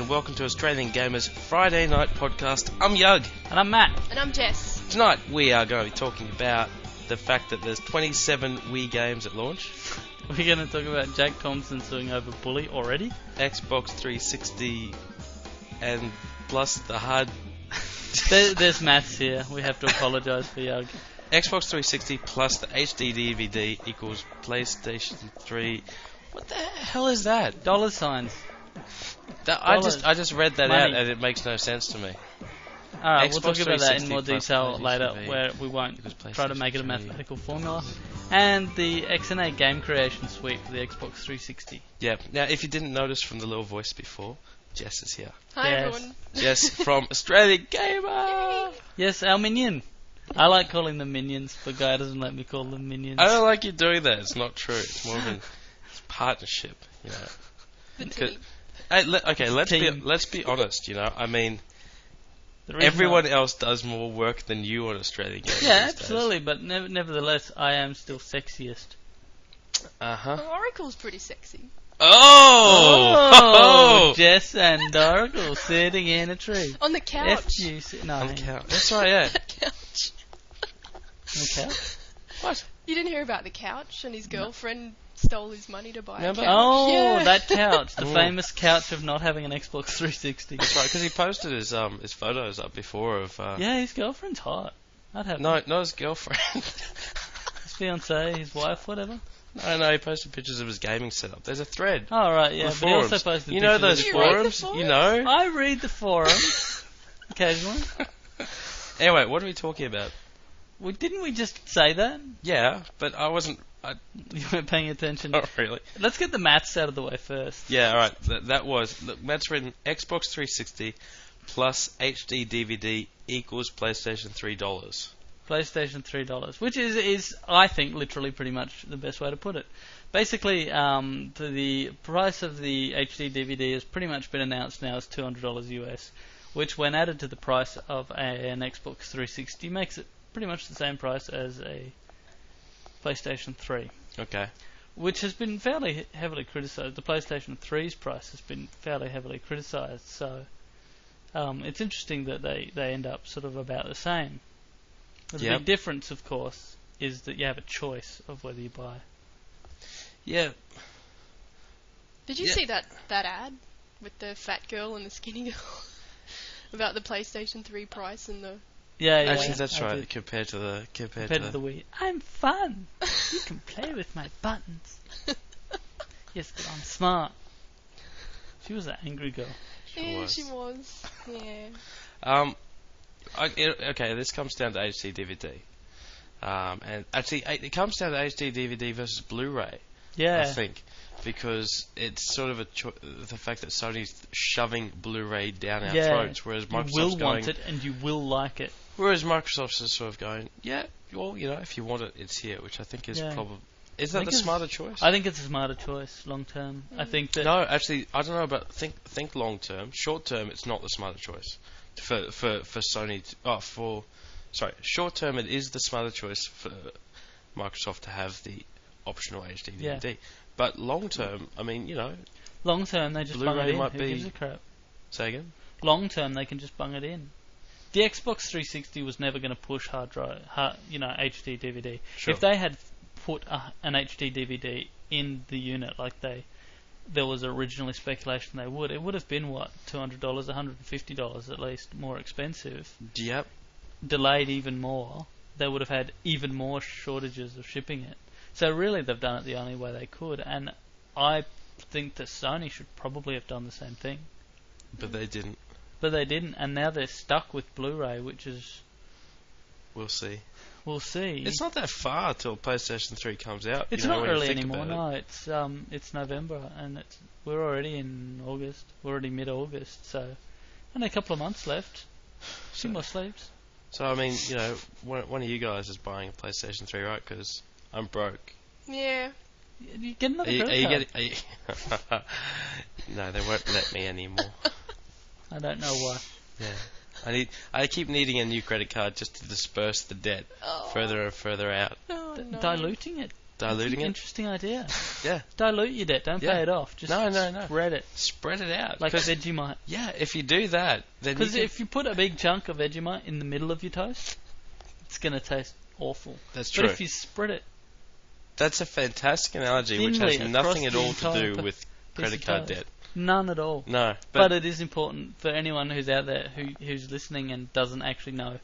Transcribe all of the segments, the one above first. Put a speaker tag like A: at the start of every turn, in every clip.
A: and welcome to Australian Gamers Friday Night Podcast. I'm Yug.
B: And I'm Matt.
C: And I'm Jess.
A: Tonight we are going to be talking about the fact that there's 27 Wii games at launch.
B: We're going to talk about Jack Thompson suing over Bully already.
A: Xbox 360 and plus the hard...
B: There's maths here. We have to apologise for Yug.
A: Xbox 360 plus the HD DVD equals PlayStation 3. What the hell is that?
B: Dollar signs.
A: I just read that
B: Money.
A: out and it makes no sense to me.
B: Alright, we'll
A: Xbox
B: talk about that in
A: 360
B: more
A: plus
B: detail
A: PlayStation
B: later,
A: 3
B: where we won't
A: equals
B: try to
A: PlayStation
B: make it a
A: 3.
B: mathematical formula. And the XNA game creation suite for the Xbox 360.
A: Yeah. Now, if you didn't notice from the little voice before, Jess is here.
C: Hi,
B: Yes.
C: everyone.
A: Jess from Australian Gamer.
B: Yes, our minion. I like calling them minions, but Guy doesn't let me call them minions.
A: I don't like you doing that. It's not true. It's more of a partnership, you know.
C: The
A: 'Cause-
C: team.
A: Hey, let's
B: Team.
A: be honest. You know, I mean,
B: The reason
A: everyone else does more work than you on Australian Gamer.
B: Yeah,
A: these days.
B: absolutely, but nevertheless, I am still sexiest.
A: Uh-huh.
C: Oracle's pretty sexy.
A: Oh!
B: Jess and Oracle sitting in a tree.
C: On the couch.
B: No,
A: On the couch. That's right. Yeah.
C: Couch.
B: on the couch.
A: What?
C: You didn't hear about the couch and his girlfriend stole his money to buy
A: Remember?
C: a couch?
B: Oh,
C: Yeah.
B: that couch, the
A: Mm.
B: famous couch of not having an Xbox 360.
A: That's right. Because he posted his photos up before of.
B: Yeah, his girlfriend's hot. I'd have
A: No, not his girlfriend.
B: his fiance, his wife, whatever.
A: No, he posted pictures of his gaming setup. There's a thread.
B: Oh, right, yeah.
A: The
B: But he also
A: forums.
B: posted
A: You know
B: pictures
A: those
B: of his
C: You read the
A: forums?
C: forums?
A: You know?
B: I read the forums occasionally.
A: Anyway, what are we talking about?
B: Well, didn't we just say that?
A: Yeah, but I wasn't.
B: You weren't paying attention.
A: Not really.
B: Let's get the maths out of the way first.
A: Yeah, alright. That was. Look, Matt's written Xbox 360 plus HD DVD equals PlayStation $3.
B: PlayStation $3, which is I think literally pretty much the best way to put it. Basically, the price of the HD DVD has pretty much been announced now as $200 US, which when added to the price of an Xbox 360 makes it pretty much the same price as a PlayStation 3,
A: Okay.
B: which has been fairly heavily criticised. The PlayStation 3's price has been fairly heavily criticised, so it's interesting that they end up sort of about the same. The
A: Yep.
B: big difference, of course, is that you have a choice of whether you buy.
A: Yeah.
C: Did you
A: Yeah.
C: see that ad with the fat girl and the skinny girl about the PlayStation 3 price and the...
B: Yeah, yeah.
A: Actually, that's
B: I
A: right.
B: did.
A: Compared to the
B: Compared to the Wii. I'm fun. You can play with my buttons. Yes, but I'm smart. She was an angry girl.
C: Yeah,
A: was.
C: she was. Yeah.
A: Okay, this comes down to HD DVD. And actually, it comes down to HD DVD versus Blu-ray.
B: Yeah.
A: I think, because it's sort of the fact that Sony's shoving Blu-ray down our throats, whereas
B: You
A: Microsoft's
B: will
A: going.
B: want it and you will like it.
A: Whereas Microsoft's is sort of going, yeah, well, you know, if you want it, it's here, which I think is
B: Yeah.
A: probably. Is
B: I
A: that
B: think
A: the
B: it's-
A: smarter choice?
B: I think it's a smarter choice long term. I think that
A: No, actually, I don't know about think long term. Short term, it's not the smarter choice for Sony. Short term, it is the smarter choice for Microsoft to have the optional HD DVD.
B: Yeah.
A: But long term, I mean, you know,
B: long term they just bung
A: Blu-ray
B: it in.
A: might
B: Who
A: be-
B: gives a crap?
A: say again.
B: Long term they can just bung it in. The Xbox 360 was never going to push HD DVD.
A: Sure.
B: If they had put an HD DVD in the unit like there was originally speculation they would, it would have been what, $200, $150 at least more expensive.
A: Yep.
B: Delayed even more. They would have had even more shortages of shipping it. So really they've done it the only way they could, and I think that Sony should probably have done the same thing.
A: But they didn't.
B: But they didn't, and now they're stuck with Blu-ray, which is...
A: We'll see.
B: We'll see.
A: It's not that far till PlayStation 3 comes out.
B: It's
A: you know,
B: not
A: when you
B: early
A: think
B: anymore.
A: about it.
B: No, it's November, and we're already in August. We're already mid-August, so only a couple of months left. Few more sleeps.
A: So I mean, you know, one of you guys is buying a PlayStation 3, right? Because I'm broke.
C: Yeah.
B: You get another
A: Are you
B: credit
A: getting?
B: card.
A: No, they won't let me anymore.
B: I don't know why.
A: Yeah, I keep needing a new credit card just to disperse the debt
C: Oh.
A: further and further out.
C: Oh, no.
B: Diluting it.
A: Diluting it.
B: Interesting idea.
A: Yeah.
B: Dilute your debt. Don't pay it off. Just
A: No.
B: spread it.
A: Spread it out.
B: Like Vegemite.
A: Yeah, if you do that, then
B: Because if you put a big chunk of Vegemite in the middle of your toast, it's going to taste awful.
A: That's true.
B: But if you spread it
A: That's a fantastic analogy, which
B: thinly
A: has nothing
B: across
A: at
B: the
A: all to
B: entire
A: do with
B: piece
A: credit
B: of
A: card
B: toast.
A: debt.
B: None at all.
A: No,
B: But it is important for anyone who's out there who's listening and doesn't actually know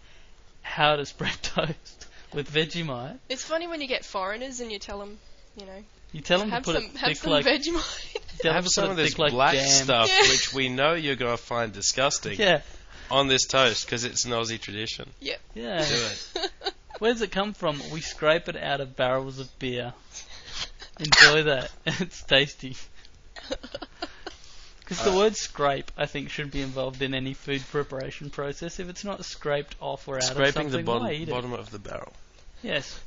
B: how to spread toast with Vegemite.
C: It's funny when you get foreigners and you tell them, you know,
B: You tell them to
C: have
B: put
C: some,
B: it
C: have
B: thick
C: some
B: like
C: Vegemite.
B: tell them
A: have
B: to
A: some
B: put
A: of
B: it
A: this
B: thick like
A: black
B: jam.
A: stuff,
C: Yeah.
A: which we know you're going to find disgusting,
B: Yeah,
A: on this toast because it's an Aussie tradition.
C: Yep.
B: yeah.
A: Do it.
B: Where does it come from? We scrape it out of barrels of beer. Enjoy that. It's tasty. Because the word scrape, I think, should be involved in any food preparation process. If it's not scraped off or out of
A: Scraping
B: something,
A: the
B: why eat it?
A: bottom of the barrel.
B: Yes.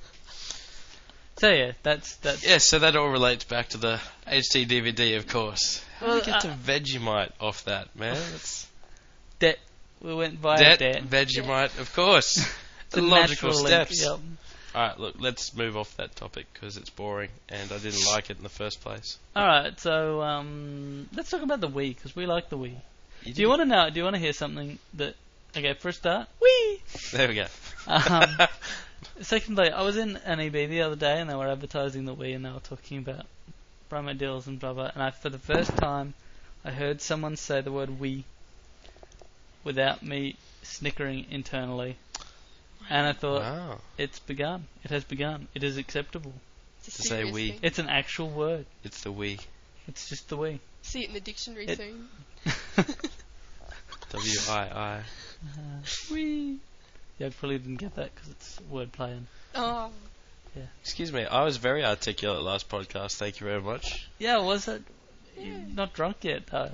B: So yeah, that's
A: Yeah, so that all relates back to the HD DVD, of course. How do
B: Well,
A: you get to Vegemite off that, man? It's
B: debt. We went via debt.
A: Vegemite, of course.
B: It's
A: The
B: a
A: logical
B: natural link,
A: steps.
B: yep.
A: Alright, look, let's move off that topic because it's boring and I didn't like it in the first place.
B: Alright, so let's talk about the Wii, because we like the Wii. Do you want to know? Do you want to hear something that? Okay, for a start, Wii.
A: There we go.
B: Secondly, I was in an EB the other day, and they were advertising the Wii, and they were talking about promo deals and blah blah. And for the first time, I heard someone say the word Wii without me snickering internally, and I thought,
A: Wow.
B: it's begun. It has begun. It is acceptable.
C: It's a
A: To say
C: serious
A: we.
C: thing.
B: It's an actual word.
A: It's the Wii.
B: It's just the Wii.
C: See it in the dictionary
B: It-
C: soon.
A: W-I-I.
B: Wii. Yeah, I probably didn't get that because it's wordplay. And
C: Oh.
A: Excuse me, I was very articulate last podcast, thank you very much.
B: yeah, was it?
C: Yeah.
B: You're not drunk yet, though.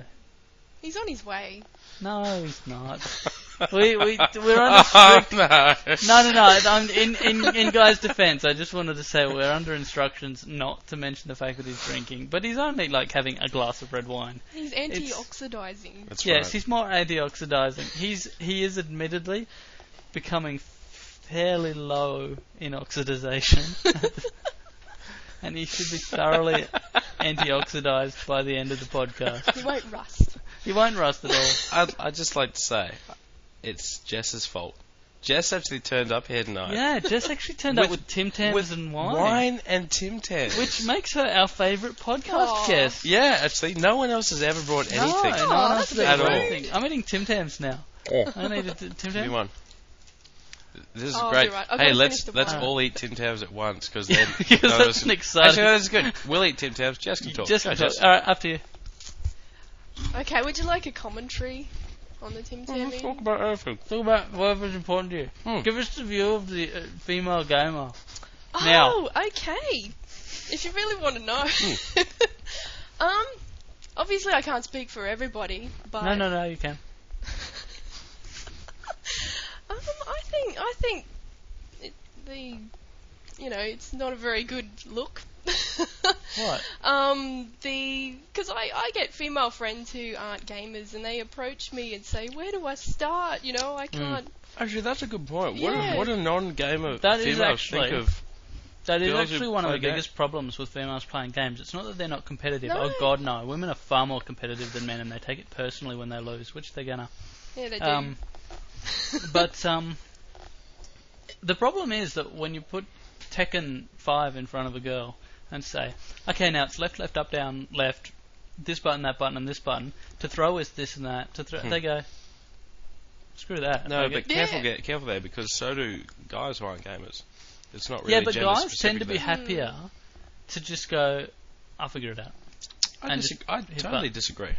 C: He's on his way.
B: No, he's not. we're under strict. No. In Guy's defence, I just wanted to say we're under instructions not to mention the fact that he's drinking, but he's only like having a glass of red wine.
C: He's anti-oxidizing.
A: That's
B: Yes,
A: right.
B: he's more anti-oxidizing. He is admittedly becoming fairly low in oxidization, and he should be thoroughly anti-oxidized by the end of the podcast.
C: He won't rust.
B: He won't rust at all.
A: I'd just like to say, it's Jess's fault. Jess actually turned up here tonight.
B: Yeah, Jess actually turned up with Tim Tams
A: with
B: and wine.
A: Wine and Tim Tams.
B: Which makes her our favourite podcast
C: Aw.
B: guest.
A: Yeah, actually, no one else has ever brought anything.
B: No one else
C: that's
B: has
C: a bit
B: ever
A: rude.
B: anything. I'm eating Tim Tams now. I need a Tim
A: Give me
B: Tam.
A: one. This is
C: Oh,
A: great.
C: you're right. I've
A: Hey,
C: gotta
A: let's
C: finish the
A: let's
B: wine.
A: all eat Tim Tams at once because then
B: Because
A: none of
B: that's
A: us-
B: an exciting.
A: Actually, that's good. We'll eat Tim Tams. Jess can talk.
B: Just
A: Go, Jess.
B: Alright, up to you.
C: Okay, would you like a commentary on the Tim Tam?
A: Let's talk about everything.
B: Talk about whatever's important to you.
A: Hmm.
B: Give us the view of the female gamer.
C: Oh,
B: Now.
C: okay. If you really want to know. Obviously I can't speak for everybody, but
B: No, you can.
C: I think it's not a very good look.
B: What?
C: Because I get female friends who aren't gamers and they approach me and say, where do I start? You know, I can't.
A: Actually, that's a good point.
C: Yeah.
A: What a non-gamer
B: That is
A: females
B: actually-
A: think of.
B: That is
A: Girls who
B: actually one of the
A: play
B: biggest problems with females playing games. It's not that they're not competitive.
C: No.
B: Oh God, no. Women are far more competitive than men, and they take it personally when they lose, which they're gonna.
C: Yeah, they do.
B: But the problem is that when you put Tekken 5 in front of a girl and say, okay, now it's left, left, up, down, left, this button, that button, and this button. To throw is this and that. They go, screw that.
A: No,
B: They
A: but
B: go,
A: careful there because so do guys who aren't gamers. It's not really
B: yeah, but
A: gender
B: guys
A: specific
B: tend to be
A: there.
B: happier to just go, I'll figure it out.
A: I
B: and just hit
A: totally
B: button.
A: disagree.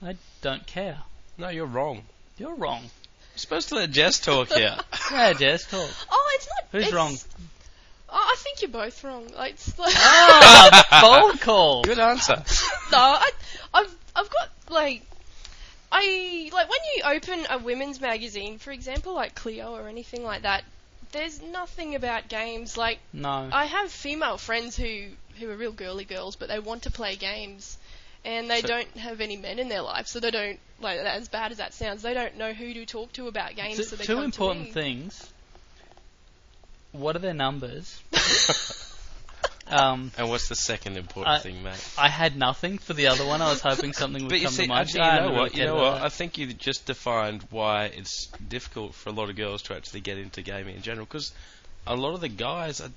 B: I don't care.
A: No, you're wrong.
B: You're wrong.
A: You're supposed to let Jess talk here.
B: Yeah, Jess, talk.
C: Oh, it's not.
B: Who's
C: it's-
B: wrong?
C: Oh, I think you're both wrong. Like, it's like
B: Bold call.
A: Good answer.
C: no, I've got like. When you open a women's magazine, for example, like Clio or anything like that, there's nothing about games. Like,
B: No.
C: I have female friends who are real girly girls, but they want to play games, and they
A: So-
C: don't have any men in their life, so they don't, like, as bad as that sounds, they don't know who to talk to about games, so they
B: Two
C: come
B: important
C: to me.
B: things. What are their numbers?
A: And what's the second important thing, mate?
B: I had nothing for the other one. I was hoping something would
A: But you
B: come
A: see,
B: to mind.
A: actually, you know what? I think you just defined why it's difficult for a lot of girls to actually get into gaming in general, because a lot of the guys are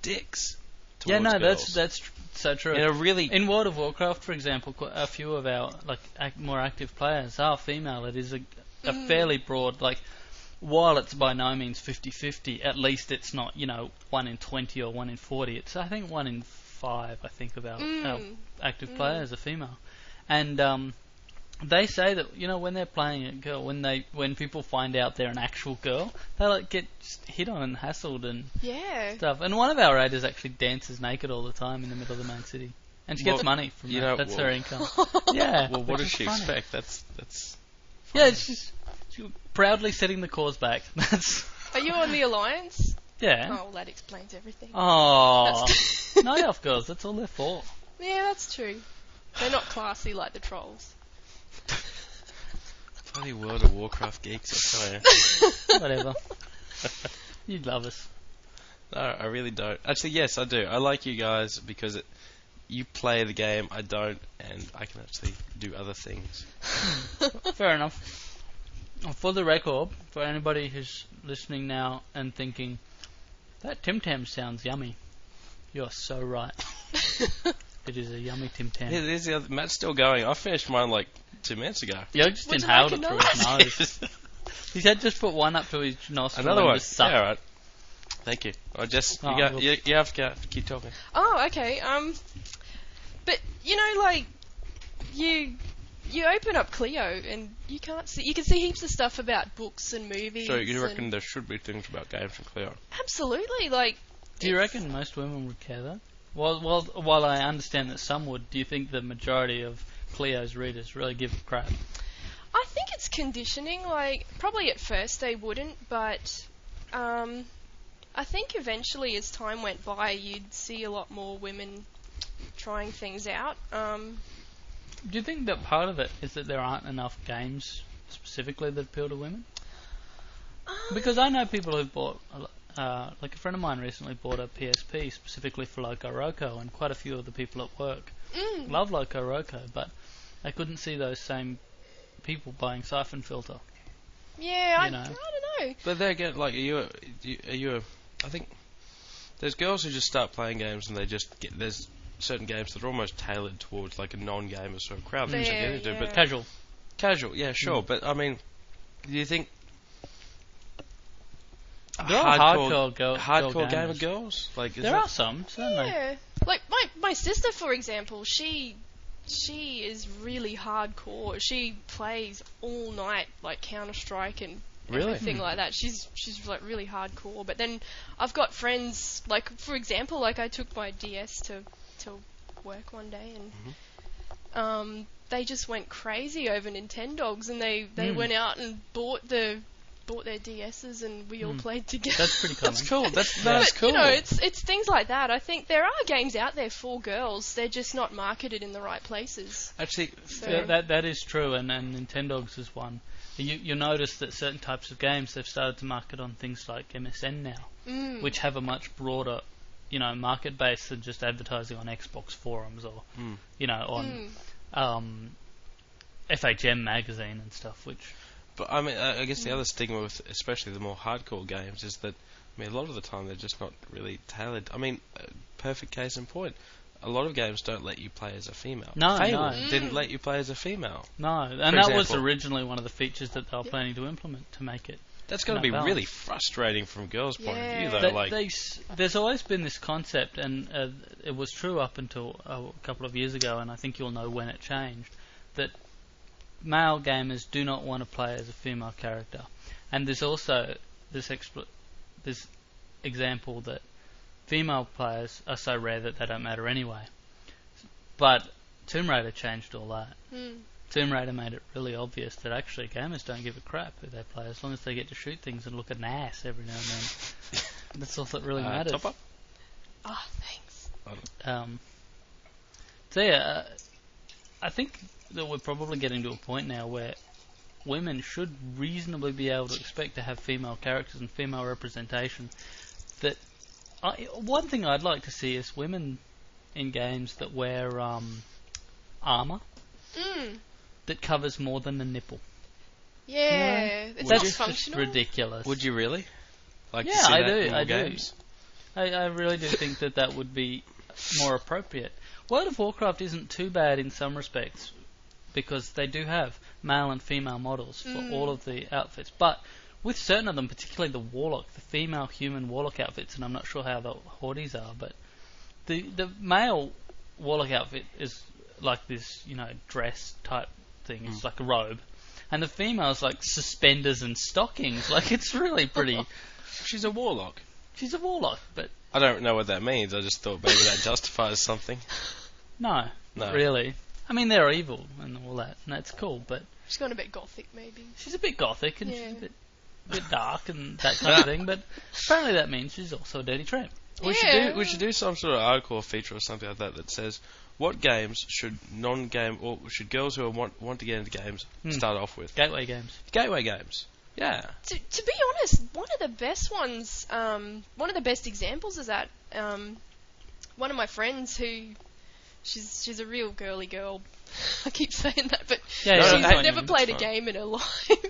A: dicks towards girls.
B: that's so true. In World of Warcraft, for example, a few of our more active players are female. It is a fairly broad, while it's by no means 50-50, at least it's not 1 in 20 or 1 in 40. It's I think 1 in 5. I think of our active players are female, and they say that when they're playing a girl, when people find out they're an actual girl, they get just hit on and hassled and stuff. And one of our raiders actually dances naked all the time in the middle of the main city, and she gets money from that. That's her income. Yeah.
A: Well, what does she expect? That's.
B: Yeah, it's just proudly setting the cause back.
C: Are you on the Alliance?
B: Yeah.
C: Oh, well, that explains everything.
B: Oh, night elf girls. That's all they're for.
C: Yeah, that's true. They're not classy like the trolls.
A: Bloody World of Warcraft geeks, I tell you.
B: Whatever. You'd love us.
A: No, I really don't. Actually, yes, I do. I like you guys because you play the game, I don't, and I can actually do other things.
B: Fair enough. For the record, for anybody who's listening now and thinking, that Tim Tam sounds yummy, you're so right. It is a yummy Tim Tam.
A: Yeah, there's the other. Matt's still going. I finished mine 2 minutes ago.
B: Yeah, I just inhaled it through his nose. He had just put one up to his nostril.
A: Another one.
B: Just sucked.
A: Yeah, right. Thank you. You have to keep talking.
C: Oh, okay. But you open up Clio and you can't see. You can see heaps of stuff about books and movies.
A: So you reckon there should be things about games in Clio?
C: Absolutely.
B: Do you reckon most women would care though? While I understand that some would, do you think the majority of Clio's readers really give a crap?
C: I think it's conditioning. Probably at first they wouldn't, but I think eventually, as time went by, you'd see a lot more women trying things out.
B: Do you think that part of it is that there aren't enough games specifically that appeal to women? Because I know people who've bought, a friend of mine recently bought a PSP specifically for Loco Roco, and quite a few of the people at work love Loco Roco, but I couldn't see those same people buying Siphon Filter.
C: Yeah, I don't know.
A: But there again, are you I think there's girls who just start playing games and they just get there's certain games that are almost tailored towards a non-gamer sort of crowd.
B: But casual,
A: yeah, sure. But I mean, do you think hardcore gamer girls?
B: There are some, certainly.
C: Yeah, my sister, for example, she is really hardcore. She plays all night, Counter-Strike and everything like that. She's really hardcore. But then I've got friends, for example, I took my DS to work one day and they just went crazy over Nintendogs, and they went out and bought their DSs and we all played together.
B: That's pretty common.
A: That's cool. That's cool.
C: It's things like that. I think there are games out there for girls. They're just not marketed in the right places.
A: Actually,
B: that is true, and Nintendogs is one. You notice that certain types of games they've started to market on things like MSN now, which have a much broader, market base than just advertising on Xbox forums or, on FHM magazine and stuff.
A: But I mean, I guess the other stigma with especially the more hardcore games is that a lot of the time they're just not really tailored. I mean, perfect case in point. A lot of games don't let you play as a female. Fable didn't let you play as a female.
B: No, and that was originally one of the features that they were planning to implement to make it.
A: That's got to be really frustrating from a girl's point of view, though.
B: There's always been this concept, and it was true up until a couple of years ago, and I think you'll know when it changed, that male gamers do not want to play as a female character. And there's also this example that female players are so rare that they don't matter anyway. But Tomb Raider changed all that. Tomb Raider made it really obvious that actually gamers don't give a crap who they play, as long as they get to shoot things and look at an ass every now and then. That's all that really matters.
A: Top up?
C: Oh, thanks.
B: So yeah, I think that we're probably getting to a point now where women should reasonably be able to expect to have female characters and female representation that one thing I'd like to see is women in games that wear armour that covers more than the nipple.
C: Yeah,
B: You know?
C: it's
B: That's
C: not
B: just
C: functional.
B: ridiculous.
A: Would you really? Like to
B: Yeah,
A: see
B: I
A: that
B: do.
A: in more
B: I
A: games?
B: do. I really do think that would be more appropriate. World of Warcraft isn't too bad in some respects because they do have male and female models for all of the outfits. But with certain of them, particularly the Warlock, the female human Warlock outfits, and I'm not sure how the Hordes are, but the male Warlock outfit is like this, dress type thing. It's like a robe. And the female's like suspenders and stockings. Like, it's really pretty...
A: She's a warlock.
B: She's a Warlock, but...
A: I don't know what that means. I just thought maybe that justifies something.
B: No, not really. I mean, they're evil and all that, and that's cool, but...
C: She's gone a bit gothic, maybe.
B: She's a bit gothic, and she's a bit dark and that kind of thing, but apparently that means she's also a dirty tramp.
A: We should do some sort of article or feature or something like that says what games should non-game or should girls who want to get into games start off with.
B: Gateway games.
A: Gateway games. Yeah.
C: To be honest, one of the best ones, one of the best examples is that one of my friends who she's a real girly girl. I keep saying that, but she's never played a game in her life.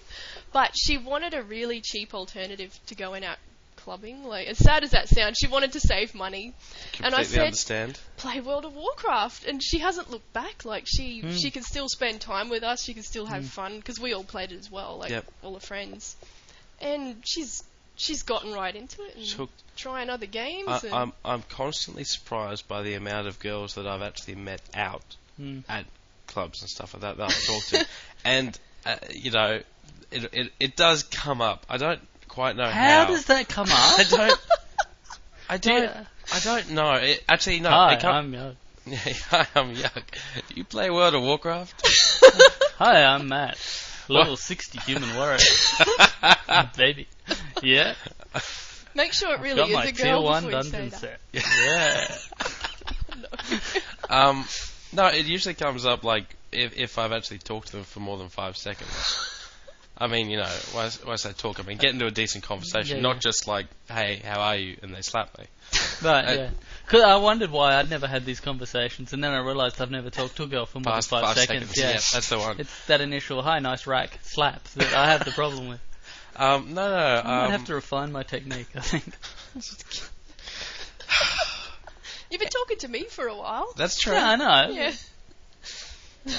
C: But she wanted a really cheap alternative to going out clubbing. Like, as sad as that sounds, she wanted to save money. And I said,
A: understand.
C: Play World of Warcraft. And she hasn't looked back. Like, she can still spend time with us. She can still have fun, because we all played it as well, like all her friends. And she's gotten right into it and trying other games.
A: I'm constantly surprised by the amount of girls that I've actually met out at clubs and stuff like that I've talked to. And, it does come up. I don't quite know how.
B: How does that come up?
A: I don't know. Actually, no.
B: Hi, I'm Yuck.
A: Hi, I'm Yuck. You play World of Warcraft?
B: Hi, I'm Matt. Level 60 human warrior. Baby. Yeah.
C: Make sure it really
B: Got
C: is
B: my
C: a
B: tier
C: girl
B: 1
C: before you say
B: dungeon
C: that.
B: set. Yeah.
A: No, it usually comes up like if I've actually talked to them for more than 5 seconds. I mean, when I say talk, I mean get into a decent conversation, not just like, hey, how are you? And they slap me.
B: Right, yeah. Because I wondered why I'd never had these conversations, and then I realised I've never talked to a girl for more than 5 seconds.
A: Yeah, that's the one.
B: It's that initial, hi, nice rack, slap that I have the problem with.
A: No.
B: I might have to refine my technique, I think.
C: You've been talking to me for a while.
A: That's true.
B: Yeah, I know.
C: Yeah.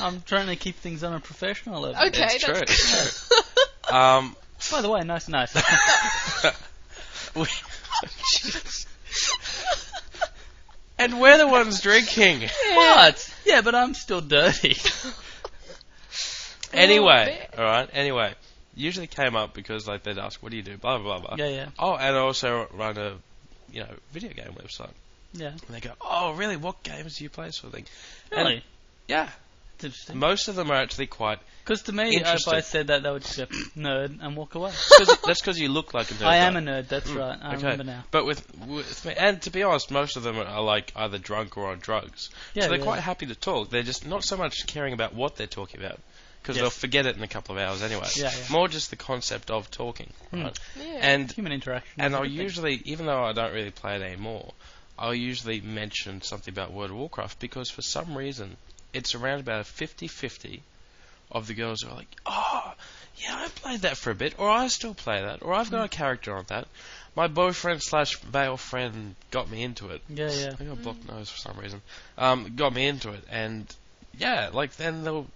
B: I'm trying to keep things on a professional level.
C: Okay,
A: It's true.
C: that's
A: It's true.
B: By the way, nice.
A: And we're the ones drinking.
B: What? Yeah, but I'm still dirty.
A: Anyway, alright, usually came up because like they'd ask, what do you do? Blah, blah, blah.
B: Yeah.
A: Oh, and I also run a, video game website.
B: Yeah.
A: And they go, oh, really? What games do you play? Sort of thing.
B: Really?
A: And, yeah.
B: It's interesting.
A: Most of them are actually quite
B: Because to me, if I said that, they would just go, nerd, and walk away.
A: That's because you look like a nerd.
B: I am a nerd, that's right. I remember now.
A: But with me, and to be honest, most of them are like either drunk or on drugs.
B: Yeah,
A: so they're quite happy to talk. They're just not so much caring about what they're talking about, because they'll forget it in a couple of hours anyway.
B: Yeah.
A: More just the concept of talking. Right?
C: Yeah.
A: And
B: human interaction.
A: And I'll usually, even though I don't really play it anymore, I'll usually mention something about World of Warcraft, because for some reason it's around about 50-50 of the girls who are like, oh, yeah, I played that for a bit, or I still play that, or I've got a character on that. My boyfriend/male friend got me into it.
B: Yeah.
A: I got blocked nose for some reason. Got me into it, and yeah, like then they'll.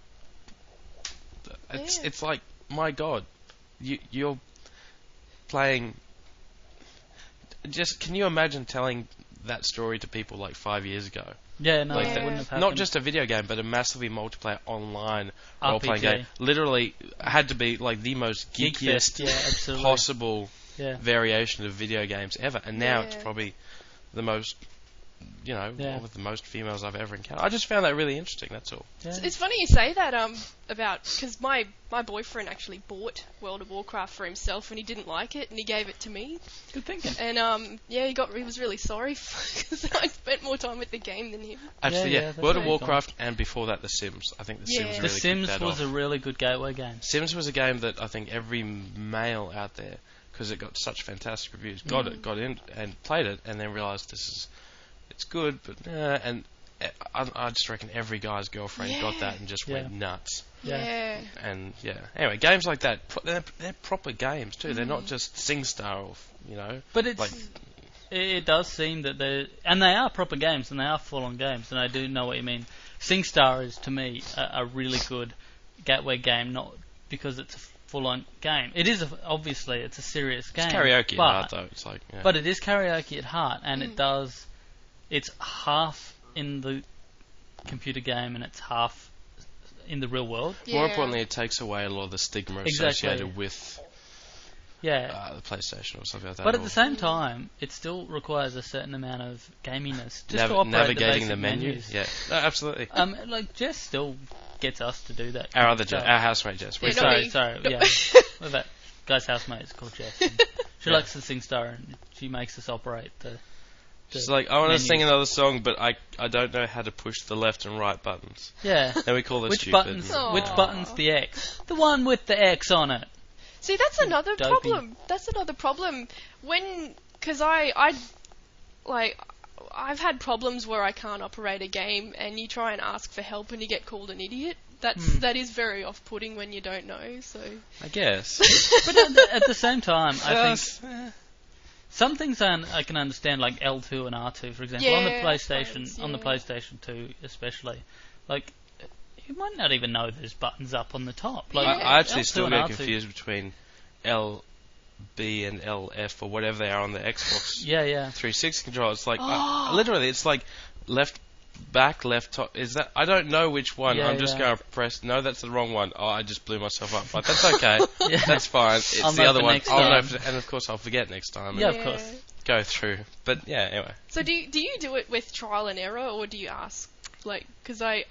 A: It's like, my God, you're playing. Just can you imagine telling that story to people like 5 years ago?
B: Yeah, no,
A: Like
B: that wouldn't have happened.
A: Not just a video game, but a massively multiplayer online role-playing
B: RPG.
A: game. Literally had to be like the most geekiest possible variation of video games ever. And now it's probably the most, one of the most females I've ever encountered. I just found that really interesting, that's all.
C: Yeah. It's funny you say that about, because my boyfriend actually bought World of Warcraft for himself and he didn't like it and he gave it to me.
B: Good thinking.
C: And he was really sorry because I spent more time with the game than him.
A: Actually,
B: Yeah,
A: World of
B: really
A: Warcraft and before that The Sims. I think The Sims really
B: The Sims
A: kicked that
B: was
A: off.
B: a really good gateway game.
A: Sims was a game that I think every male out there because it got such fantastic reviews. Got in and played it, and then realised it's good, but and I just reckon every guy's girlfriend got that and just went nuts.
C: Yeah.
A: And anyway, games like that, they're proper games too. They're not just SingStar or
B: But it's
A: like,
B: it does seem that they are proper games and they are full-on games, and I do know what you mean. SingStar is to me a really good gateway game, not because it's a full-on game. It is obviously it's a serious game.
A: It's karaoke at heart though. It's like
B: but it is karaoke at heart, and it's half in the computer game and it's half in the real world.
C: Yeah.
A: More importantly, it takes away a lot of the stigma associated with the PlayStation or something like that.
B: But at the same time, it still requires a certain amount of gaminess just to operate
A: navigating
B: the
A: menu.
B: menus.
A: Yeah, no, absolutely.
B: Like Jess still gets us to do that.
A: Our housemate Jess.
B: Sorry, yeah. Well, that guy's housemate is called Jess. And she likes to SingStar, and she makes us operate the.
A: She's like, I want to sing another song, but I don't know how to push the left and right buttons.
B: Yeah.
A: And we call her
B: which
A: stupid.
B: Which button's the X? The one with the X on it.
C: See, that's another problem. That's another problem. Because I've had problems where I can't operate a game, and you try and ask for help, and you get called an idiot. That is very off-putting when you don't know. So
A: I guess.
B: But at the same time, I think some things I can understand, like L2 and R2, for example, on the PlayStation, on the PlayStation 2 especially. Like, you might not even know there's buttons up on the top. Like,
A: I actually
B: L2
A: still
B: and
A: get
B: R2.
A: confused between LB and LF or whatever they are on the Xbox 360 controller. It's like, literally, it's like left back, left top. Is that? I don't know which one. I'm just going to press. No, that's the wrong one. Oh, I just blew myself up. But that's okay. That's fine. It's the other one. I'll know, and of course I'll forget next time.
B: Yeah, of course.
A: Go through. But yeah, anyway.
C: So do you do it with trial and error, or do you ask? Like, because I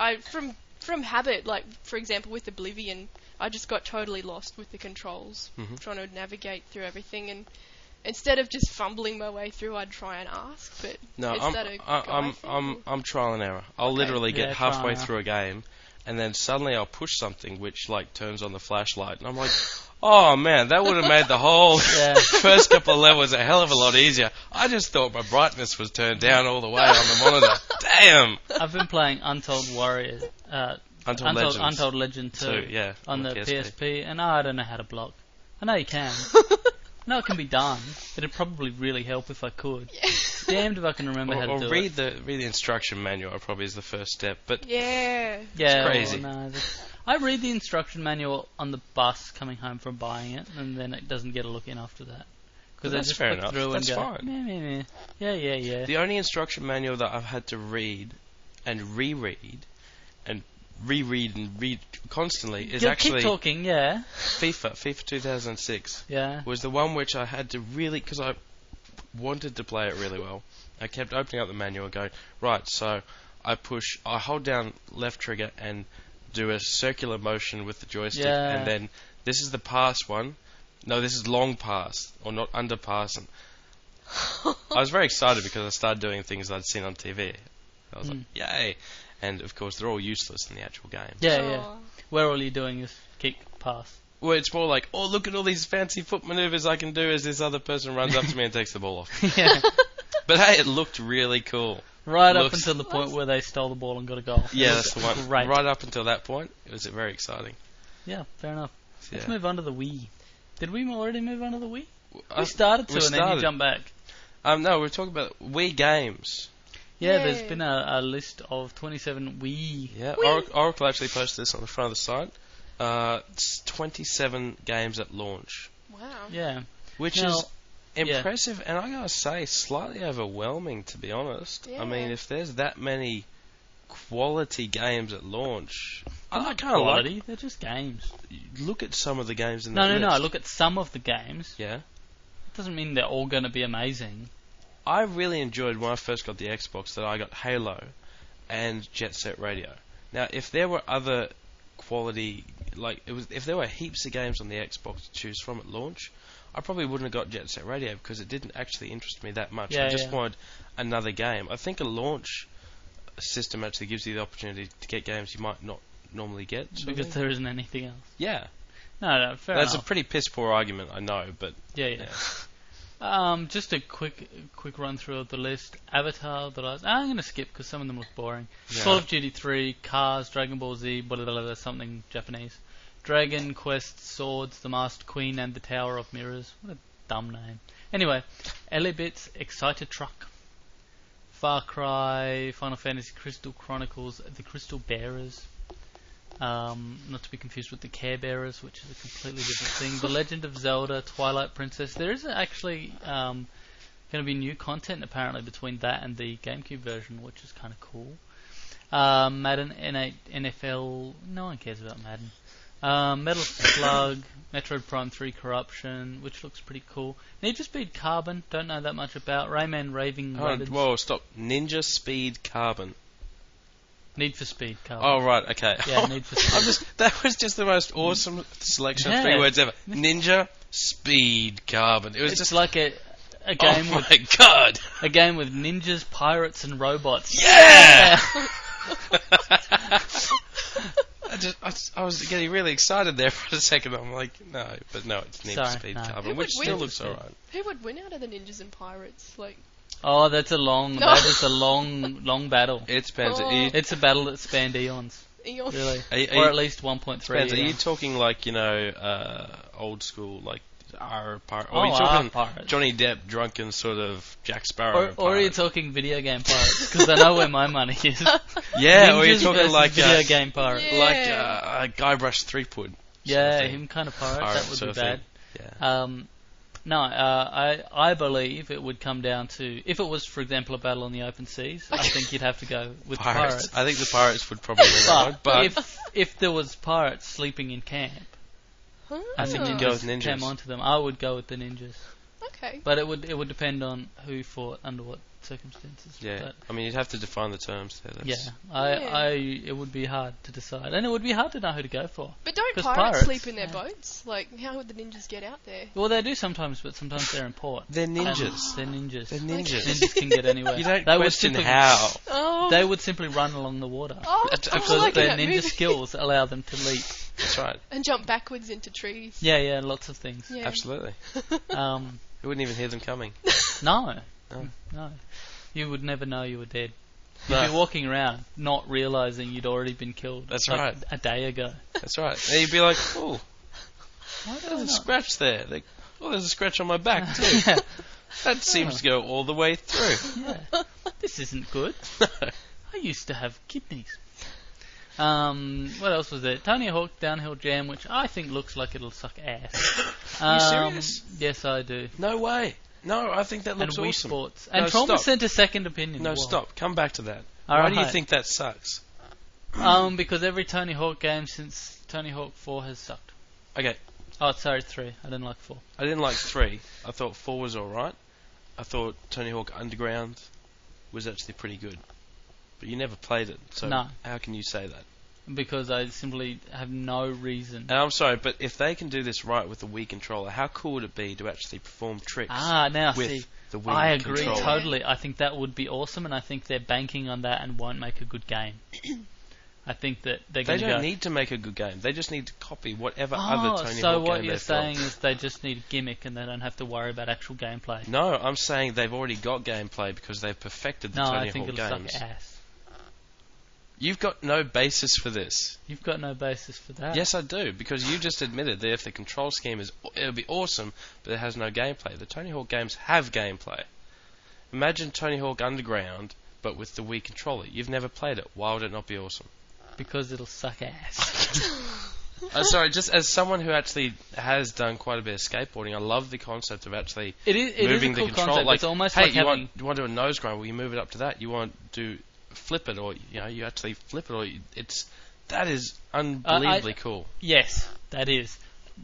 C: from habit, like for example with Oblivion, I just got totally lost with the controls, trying to navigate through everything, and instead of just fumbling my way through, I'd try and ask. But
A: no, I'm trial and error. I'll literally get halfway through a game, and then suddenly I'll push something which like turns on the flashlight, and I'm like, oh man, that would have made the whole first couple of levels a hell of a lot easier. I just thought my brightness was turned down all the way on the monitor. Damn.
B: I've been playing Untold Legend 2 on the PSP, and I don't know how to block. I know you can. No, it can be done. It'd probably really help if I could. Damned if I can remember how to do
A: it. Or read the instruction manual probably is the first step. But
C: it's
A: crazy.
B: No, I read the instruction manual on the bus coming home from buying it, and then it doesn't get a look in after that. Because
A: that's fair enough. That's fine.
B: Meh. Yeah.
A: The only instruction manual that I've had to read and reread and read constantly is actually
B: keep talking,
A: FIFA 2006.
B: Yeah.
A: Was the one which I had to really, because I wanted to play it really well. I kept opening up the manual and going, right, so I hold down left trigger and do a circular motion with the joystick, and then this is the pass one. No, this is long pass, or not under pass. And I was very excited because I started doing things I'd seen on TV. I was like, yay! And of course, they're all useless in the actual game.
B: Yeah. Where all you're doing is kick, pass.
A: Well, it's more like, oh, look at all these fancy foot maneuvers I can do as this other person runs up to me and takes the ball off.
B: Yeah.
A: But hey, it looked really cool.
B: Right up until the point where they stole the ball and got a goal.
A: Yeah, that's the one.
B: Right
A: up until that point, it was very exciting.
B: Yeah, fair enough.
A: Yeah.
B: Let's move on to the Wii. Did we already move on to the Wii? We started to, and then you jumped back.
A: No, we're talking about Wii games.
B: Yeah, there's been a list of 27 Wii.
A: Yeah, Oracle actually posted this on the front of the site. It's 27 games at launch.
C: Wow.
B: Yeah.
A: Which is impressive, and I gotta say, slightly overwhelming, to be honest. Yeah. I mean, if there's that many quality games at launch, I kind of like.
B: They're just games.
A: Look at some of the games in
B: the list.
A: No.
B: Look at some of the games.
A: Yeah.
B: It doesn't mean they're all going to be amazing.
A: I really enjoyed when I first got the Xbox that I got Halo and Jet Set Radio. Now, if there were other quality, if there were heaps of games on the Xbox to choose from at launch, I probably wouldn't have got Jet Set Radio because it didn't actually interest me that much. I just wanted another game. I think a launch system actually gives you the opportunity to get games you might not normally get.
B: Because there isn't anything else.
A: Yeah.
B: No, fair
A: That's
B: enough.
A: a pretty piss poor argument, I know, but
B: Yeah. Just a quick run through of the list. Avatar, I'm going to skip because some of them look boring.
A: Yeah.
B: Call of Duty 3, Cars, Dragon Ball Z, blah, blah, blah, something Japanese. Dragon Quest, Swords, The Masked Queen, and The Tower of Mirrors. What a dumb name. Anyway, Elibit's Excited Truck. Far Cry, Final Fantasy Crystal Chronicles, The Crystal Bearers. Not to be confused with the Care Bearers, which is a completely different thing. The Legend of Zelda, Twilight Princess. There is actually going to be new content apparently between that and the GameCube version, which is kind of cool. Madden, NFL. No one cares about Madden. Metal Slug, Metroid Prime 3 Corruption, which looks pretty cool. Need for Speed Carbon, don't know that much about. Rayman Raving Rabbids.
A: Whoa, stop. Ninja Speed Carbon.
B: Need for Speed Carbon.
A: Oh, right, okay.
B: Yeah, Need for Speed.
A: That was just the most awesome selection of
B: Yeah.
A: 3 words ever. Ninja Speed Carbon. It was
B: It's
A: just
B: like a game
A: oh
B: with
A: my god!
B: a game with ninjas, pirates, and robots.
A: Yeah! I was getting really excited there for a second. I'm like, no, it's Ninja
B: Sorry,
A: Speed
B: no.
A: Carbon,
C: Who
A: which
C: would
A: still
C: win?
A: looks alright.
C: Who would win out of the ninjas and pirates? Like,
B: Oh, that's a long.
C: No.
B: That is a long battle.
A: It depends.
C: Oh.
B: It's a battle that spanned eons,
C: Eon.
B: really,
A: Are
B: or
A: you-
B: at least 1.3.
A: Depends. Are you
B: eons.
A: talking like, old school, like our pirate?
B: Oh,
A: Or are you
B: our
A: talking
B: pirates.
A: Johnny Depp, drunken sort of Jack Sparrow?
B: Or are you
A: pirate?
B: talking video game pirates? Because I know where my money is.
A: Yeah, or are you
B: Ninjas
A: talking
B: versus
A: like
B: video game pirates?
C: Yeah.
A: like Guybrush Threepwood?
B: Yeah,
A: sort of thing.
B: him kind of pirate.
A: Pirate
B: That would
A: sort
B: be
A: of
B: bad.
A: thing. Yeah.
B: No, I believe it would come down to, if it was, for example, a battle on the open seas, I think you'd have to go with pirates.
A: I think the pirates would probably win that one, but
B: if there was pirates sleeping in camp,
A: I think you'd
B: ninjas
A: go with ninjas.
B: came onto them, I would go with the ninjas.
C: Okay.
B: But it would depend on who fought under what circumstances.
A: Yeah,
B: But
A: I mean, you'd have to define the terms there.
B: it would be hard to decide, and it would be hard to know who to go for.
C: But don't
B: 'Cause
C: pirates
B: pirates,
C: sleep in their
B: yeah.
C: boats? Like, how would the ninjas get out there?
B: Well, they do sometimes, but sometimes they're in port.
A: They're ninjas.
B: They're ninjas.
A: They're ninjas.
B: Ninjas can get anywhere.
A: You don't
B: They would
A: question
B: simply-
A: how.
C: Oh.
B: They would simply run along the water.
C: Oh,
A: That's
C: I
B: Because
C: like
B: their
C: that
B: ninja
C: movie.
B: skills allow them to leap.
A: That's right.
C: And jump backwards into trees.
B: Yeah, lots of things.
C: Yeah.
A: Absolutely.
B: Um,
A: You wouldn't even hear them coming.
B: no,
A: No.
B: no. You would never know you were dead.
A: No.
B: You'd be walking around not realizing you'd already been killed.
A: That's
B: like
A: right.
B: A day ago.
A: That's right. And you'd be like, oh,
B: Why do I
A: there's a
B: not-
A: scratch there. Like, oh, there's a scratch on my back too.
B: yeah.
A: That seems to go all the way through.
B: Yeah. This isn't good.
A: No.
B: I used to have kidneys. What else was there? Tony Hawk Downhill Jam, which I think looks like it'll suck ass.
A: Are you serious?
B: Yes, I do.
A: No way. No, I think that
B: And
A: looks
B: Wii
A: awesome.
B: Sports. And
A: No,
B: Trauma
A: stop.
B: sent a second opinion.
A: No,
B: Whoa.
A: stop. Come back to that.
B: All
A: Why do you
B: right.
A: think that sucks?
B: Because every Tony Hawk game since Tony Hawk 4 has sucked.
A: Okay,
B: Oh, sorry, 3. I didn't like 4.
A: I didn't like 3. I thought 4 was alright. I thought Tony Hawk Underground was actually pretty good. But you never played it, so
B: No.
A: how can you say that?
B: Because I simply have no reason.
A: And I'm sorry, but if they can do this right with the Wii controller, how cool would it be to actually perform tricks
B: Now
A: with
B: see,
A: the Wii
B: I agree
A: controller?
B: totally. I think that would be awesome, and I think they're banking on that and won't make a good game. I think that they're
A: They
B: going to
A: don't
B: go.
A: need to make a good game. They just need to copy whatever
B: Oh,
A: other Tony
B: so
A: Hawk
B: what
A: game
B: you're
A: they've
B: saying
A: got.
B: is they just need a gimmick and they don't have to worry about actual gameplay.
A: No, I'm saying they've already got gameplay because they've perfected the
B: No,
A: Tony
B: I think
A: Hawk
B: it'll
A: games.
B: suck ass.
A: You've got no basis for this.
B: You've got no basis for that.
A: Yes, I do, because you just admitted that if the control scheme it'll be awesome, but it has no gameplay. The Tony Hawk games have gameplay. Imagine Tony Hawk Underground, but with the Wii controller. You've never played it. Why would it not be awesome?
B: Because it'll suck ass.
A: Sorry, just as someone who actually has done quite a bit of skateboarding, I love the concept of actually
B: It is
A: moving
B: a
A: the
B: cool
A: control.
B: concept.
A: Like,
B: It's almost
A: hey,
B: like
A: you
B: having...
A: want to do a nose grind? Well, you move it up to that. You want to flip it, or you actually flip it, or that is unbelievably cool.
B: Yes, that is.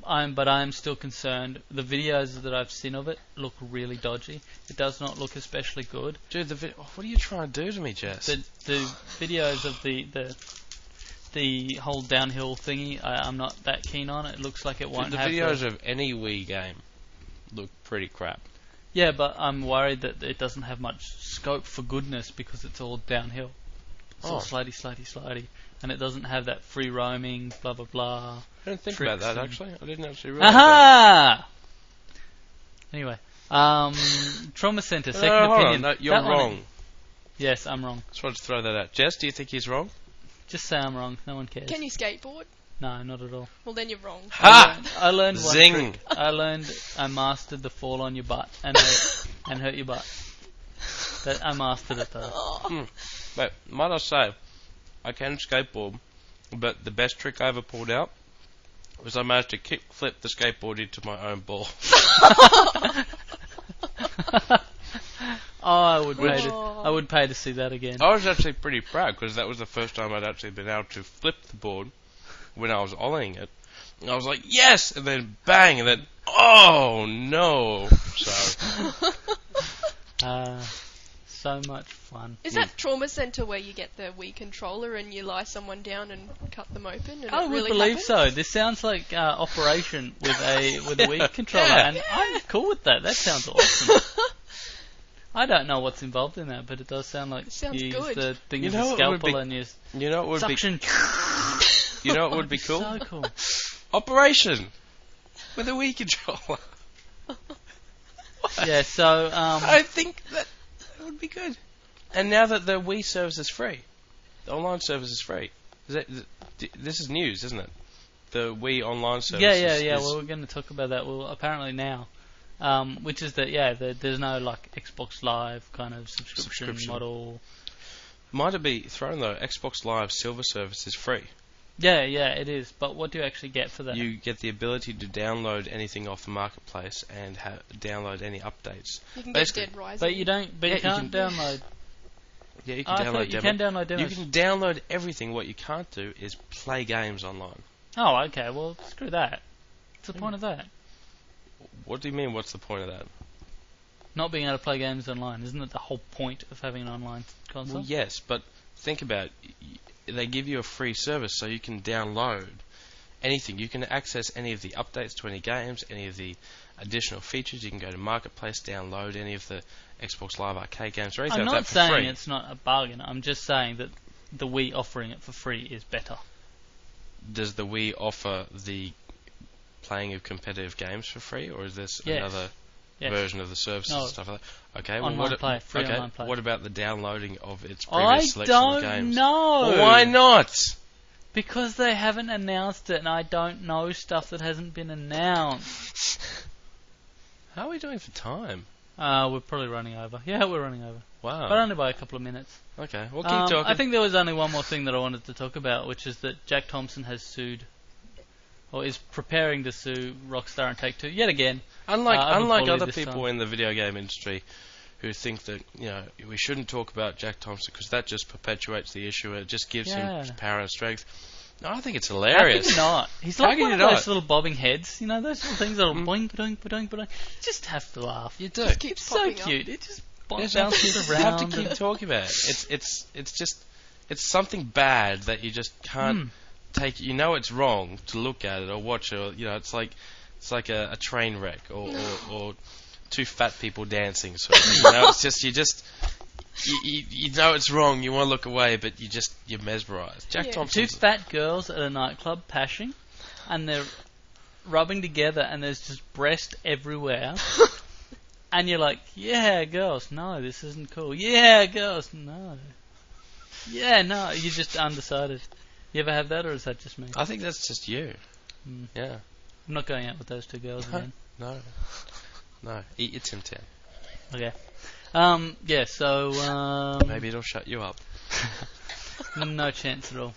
B: But I'm still concerned. The videos that I've seen of it look really dodgy. It does not look especially good.
A: Dude, what are you trying to do to me, Jess?
B: The videos of the whole downhill thingy, I'm not that keen on. It looks like it won't
A: the
B: have
A: videos of any Wii game look pretty crap.
B: Yeah, but I'm worried that it doesn't have much scope for goodness because it's all downhill. It's all slidey, and it doesn't have that free roaming, blah blah blah.
A: I didn't think about that actually. I didn't actually realise that.
B: Aha! Anyway, Trauma Center, second opinion.
A: No, you're wrong.
B: Yes, I'm wrong.
A: Just wanted to throw that out. Jess, do you think he's wrong?
B: Just say I'm wrong. No one cares.
C: Can you skateboard?
B: No, not at all.
C: Well, then you're wrong.
A: Ha!
B: I learned one
A: Zing!
B: trick. I mastered the fall on your butt and hurt your butt. I mastered it though.
A: But might I say, I can skateboard, but the best trick I ever pulled out was I managed to kick flip the skateboard into my own ball.
B: I would pay to see that again.
A: I was actually pretty proud because that was the first time I'd actually been able to flip the board when I was ollieing it. And I was like, yes! And then bang! And then, oh no! So.
B: So much fun.
C: Is that Trauma Center where you get the Wii controller and you lie someone down and cut them open? And
B: I would
C: really
B: believe
C: happens?
B: so. This sounds like Operation with a Wii controller, and I'm cool with that. That sounds awesome. I don't know what's involved in that, but it does sound like you use the thing as a scalpel and you suction.
A: You know what would be cool?
B: So cool.
A: Operation with a Wii controller.
B: Yeah, so
A: I think that would be good. And now that the Wii service is free, the online service is free. This is news, isn't it? The Wii online service.
B: Yeah. Well, we're going to talk about that. Well, apparently now, which is that there's no like Xbox Live kind of subscription model.
A: Might it be thrown though? Xbox Live Silver service is free.
B: Yeah, it is. But what do you actually get for that?
A: You get the ability to download anything off the marketplace and download any updates.
C: You can get Dead Rising.
B: But you don't. But you can't download.
A: Yeah, you can download.
B: You can download demos.
A: You can download everything. What you can't do is play games online.
B: Oh, okay. Well, screw that. What's the point of that?
A: What do you mean? What's the point of that?
B: Not being able to play games online. Isn't it the whole point of having an online console?
A: Well, yes, but think about it. They give you a free service so you can download anything. You can access any of the updates to any games, any of the additional features. You can go to Marketplace, download any of the Xbox Live Arcade games or anything like that for free.
B: I'm not saying it's not a bargain. I'm just saying that the Wii offering it for free is better.
A: Does the Wii offer the playing of competitive games for free, or is this another version of the service and stuff like that? Okay,
B: online play, free online play.
A: What about the downloading of its previous selection of games?
B: I don't know.
A: Well, why not?
B: Because they haven't announced it, and I don't know stuff that hasn't been announced.
A: How are we doing for time?
B: We're probably running over. Yeah, we're running over.
A: Wow.
B: But only by a couple of minutes.
A: Okay, we'll keep talking.
B: I think there was only one more thing that I wanted to talk about, which is that Jack Thompson has sued, or is preparing to sue Rockstar and Take-Two yet again.
A: Unlike other people in the video game industry who think that we shouldn't talk about Jack Thompson because that just perpetuates the issue. It just gives him power and strength. No, I think it's hilarious.
B: How can you not? He's like one of those little bobbing heads. You know, those little things that are boing, boing, boing, boing. You just have to laugh.
A: You do.
B: It's so cute. It just bounces around.
A: You have to keep talking about it. It's something bad that you just can't take. You know it's wrong to look at it or watch it. Or, it's like a train wreck or two fat people dancing. Sort of thing. You know it's wrong. You want to look away, but you're mesmerised. Jack Thompson.
B: Two fat girls at a nightclub pashing, and they're rubbing together, and there's just breast everywhere. And you're like, yeah, girls, no, this isn't cool. Yeah, girls, no. Yeah, no, you're just undecided. You ever have that, or is that just me?
A: I think that's just you. Yeah.
B: I'm not going out with those two girls again.
A: No. Eat your Tim Tam.
B: Okay. So
A: maybe it'll shut you up.
B: No chance at all.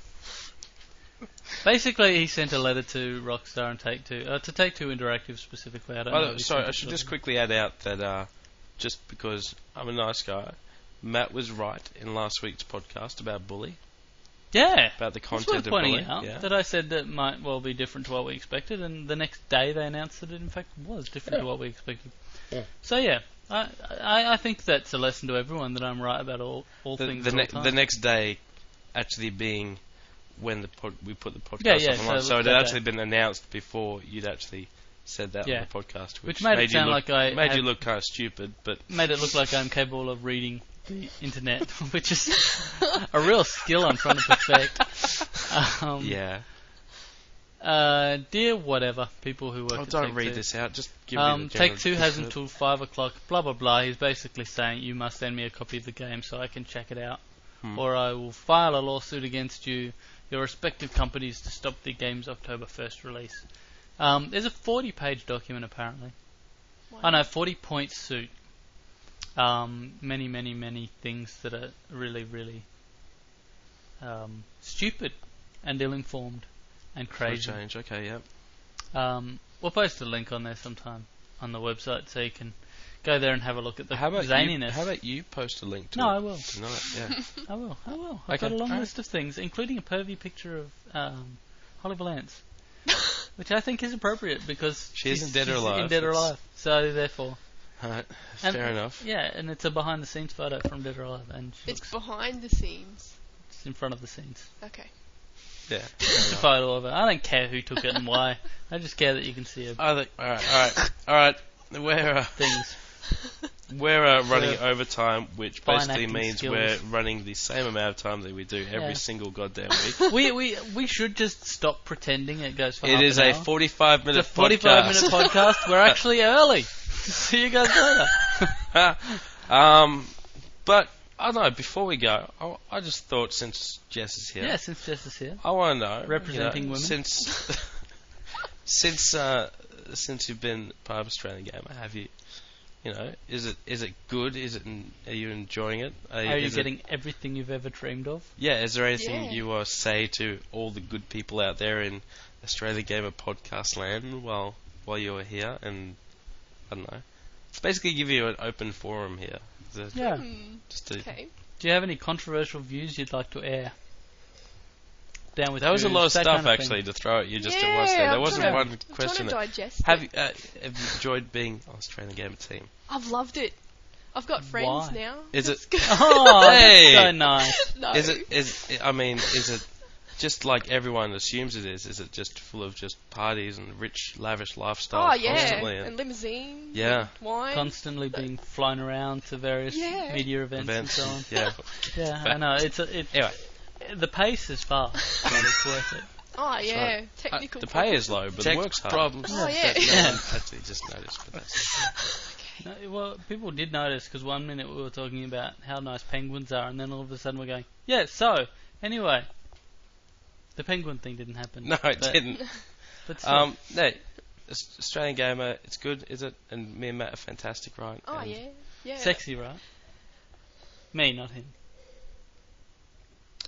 B: Basically, he sent a letter to Rockstar and Take-Two, to Take-Two Interactive specifically. I don't know.
A: Sorry, I should just quickly add out that just because I'm a nice guy, Matt was right in last week's podcast about Bully.
B: Yeah.
A: About the content of Bully.
B: That I said that might well be different to what we expected, and the next day they announced that it in fact was different to what we expected. Yeah. So yeah. I think that's a lesson to everyone that I'm right about all things all the time.
A: The next day actually being when we put the podcast up online. So it had actually been announced before you'd actually said that on the podcast.
B: Which made it sound like I
A: made you look kind of stupid, but
B: made it look like I'm capable of reading the internet, which is a real skill I'm trying to perfect.
A: Yeah.
B: Dear whatever, people who work at
A: don't
B: Take
A: read
B: Two.
A: this out. Just give me the general
B: Take Two has
A: gist of it.
B: until 5 o'clock, blah blah blah. He's basically saying you must send me a copy of the game so I can check it out. Or I will file a lawsuit against you, your respective companies, to stop the game's October 1st release. There's a 40-page document apparently.
C: Wow.
B: I know, 40-point suit. Many things that are really, really stupid and ill-informed and
A: For a
B: crazy.
A: change. Okay, yeah.
B: We'll post a link on there sometime on the website so you can go there and have a look at the
A: How about
B: zaniness.
A: how about you post a link to
B: No,
A: it
B: I will.
A: tonight? Yeah.
B: I will. I've
A: Okay,
B: got a long
A: alright.
B: list of things, including a pervy picture of Holly Valance, which I think is appropriate because
A: She isn't
B: she's
A: dead or alive.
B: In Dead or
A: That's-
B: Alive. So therefore,
A: Alright,
B: And-
A: fair enough.
B: yeah, and it's a behind-the-scenes photo from Dead or Alive, and she
C: It's
B: looks
C: behind the scenes.
B: it's in front of the scenes.
C: Okay.
A: Yeah.
B: It's a photo of it. I don't care who took it and why. I just care that you can see her
A: Alright. We're
B: things.
A: running overtime, which
B: Fine
A: basically
B: acting
A: means
B: skills.
A: we're running the same amount of time that we do every
B: Yeah.
A: single goddamn week.
B: We should just stop pretending it goes for
A: It
B: half
A: is
B: an
A: a
B: hour.
A: 45-minute
B: It's a 45-minute podcast. We're actually early. See you guys later.
A: But I don't know. Before we go, I just thought since Jess is here,
B: Yeah, since Jess is here.
A: I want to know,
B: Representing women.
A: Since you've been part of Australian Gamer, have you? Is it good? Are you enjoying it?
B: Are you getting everything you've ever dreamed of?
A: Yeah. Is there anything
C: Yeah.
A: you say to all the good people out there in Australian Gamer podcast land while you're here? And I don't know. It's basically give you an open forum here.
B: Yeah.
A: Just to,
C: Okay.
B: Do you have any controversial views you'd like to air? Down with
A: There was a
B: booze,
A: lot of
B: that
A: stuff
B: kind of
A: actually to throw at you just
C: yeah,
A: at once there. There
C: I'm
A: wasn't
C: trying
A: one
C: I'm
A: question.
C: trying to digest
A: Have
C: it.
A: you enjoyed being on Australian Gamer team?
C: I've loved it. I've got friends
B: Why?
C: now.
A: Is
C: That's
A: it-
C: good.
B: Oh,
A: Hey!
B: that's so nice.
C: No.
A: Is it just like everyone assumes it is? Is it just full of just parties and rich, lavish lifestyle
C: Oh yeah,
A: constantly?
C: and limousines.
A: Yeah.
C: and wine.
B: Constantly being flown around to various
C: Yeah.
B: media events and so on.
A: Yeah.
B: Yeah, I know.
A: Anyway,
B: The pace is fast, but it's worth it.
C: Oh yeah,
A: right.
C: technical.
A: the pay is low, but the work's hard.
B: problems.
C: Oh yeah.
A: That no one actually just noticed, but that's
B: No, well, people did notice because 1 minute we were talking about how nice penguins are, and then all of a sudden we're going, yeah. So anyway, the penguin thing didn't happen.
A: no, it
B: but-
A: didn't.
B: But still,
A: No, Australian Gamer, it's good, is it? And me and Matt are fantastic, right?
C: Oh
A: And
C: yeah.
B: sexy, right? Me, not him.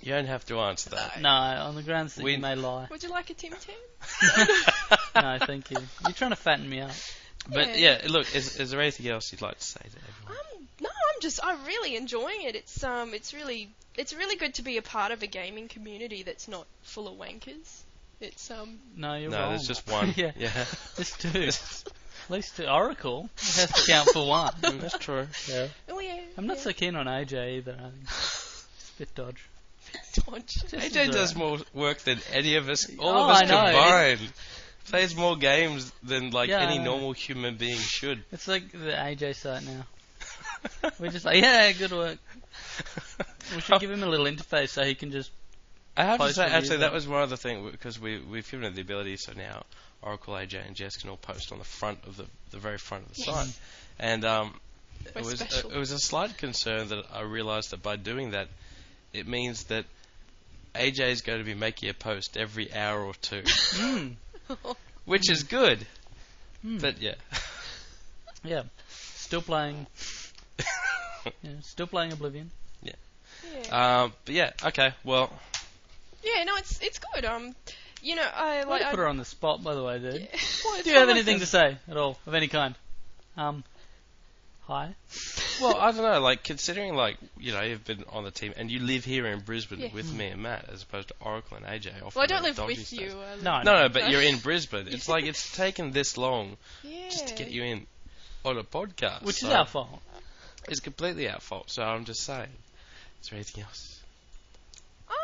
A: You don't have to answer that.
B: No, on the grounds that
A: We-
B: you may lie.
C: Would you like a Tim Tam?
B: No, thank you. You're trying to fatten me up.
A: But yeah, look, is there anything else you'd like to say to everyone?
C: No, I'm really enjoying it. It's really good to be a part of a gaming community that's not full of wankers. It's
B: No, you're
A: No,
B: wrong.
A: there's just one.
B: yeah,
A: Yeah.
B: there's two. At least two. Oracle it has to count for one.
A: That's true.
B: Yeah.
C: oh yeah.
B: I'm not so keen on AJ either. I think it's a bit dodge.
C: Dodge.
A: AJ does more work than any of us, all
B: Oh,
A: of us
B: I know.
A: combined. Plays more games than
B: Yeah, I
A: any
B: know.
A: normal human being should.
B: It's like the AJ site now. We're just like, yeah, good work. We should give him a little interface so he can just.
A: I have to
B: post
A: say,
B: reviews
A: actually,
B: on
A: that
B: it.
A: was one other thing because we've given it the ability. So now Oracle, AJ, and Jess can all post on the front of the very front of the
C: Yes.
A: site, and
C: We're
A: it was
C: special.
A: it was a slight concern that I realised that by doing that, it means that AJ is going to be making a post every hour or two,
B: Mm,
A: which is good.
B: mm.
A: But yeah,
B: Yeah, still playing. Yeah, still playing Oblivion.
C: Yeah.
A: but yeah, okay, well,
C: Yeah, no, it's good. You know, I
B: Way
C: like.
B: to put her on the spot, by the way, dude.
C: Yeah. Well,
B: Do you have anything to say at all of any kind? Hi.
A: well, I don't know. Like considering, like you've been on the team and you live here in Brisbane
C: Yeah.
A: with me and Matt, as opposed to Oracle and AJ.
C: Well, I don't
A: often
C: live
A: dodgy
C: with
A: stuff.
C: you. I live-
B: No,
A: No, but you're in Brisbane. It's like it's taken this long
C: Yeah.
A: just to get you in on a podcast.
B: which is
A: so
B: our fault.
A: It's completely our fault. So I'm just saying. Is there anything else?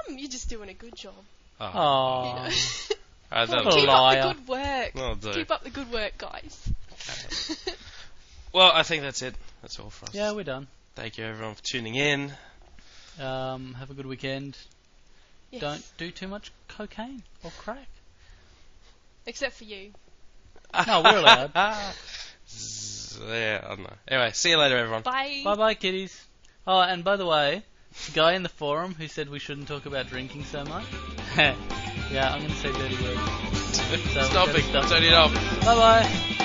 C: You're just doing a good job.
A: Oh,
C: You
B: Oh,
C: know?
A: that
B: What
A: was
B: a
C: Keep
B: liar.
C: up the good work.
A: Well done.
C: Keep up the good work, guys.
A: Well, I think that's it. That's all for us.
B: yeah, we're done.
A: Thank you everyone for tuning in.
B: Have a good weekend.
C: Yes.
B: Don't do too much cocaine or crack.
C: Except for you.
B: No, we're allowed.
A: Yeah, I don't know. Anyway, see you later, everyone.
C: Bye.
B: Bye, kiddies. Oh, and by the way, the guy in the forum who said we shouldn't talk about drinking so much. Yeah, I'm going to say dirty words.
A: Stop it. Turn it off.
B: Bye-bye.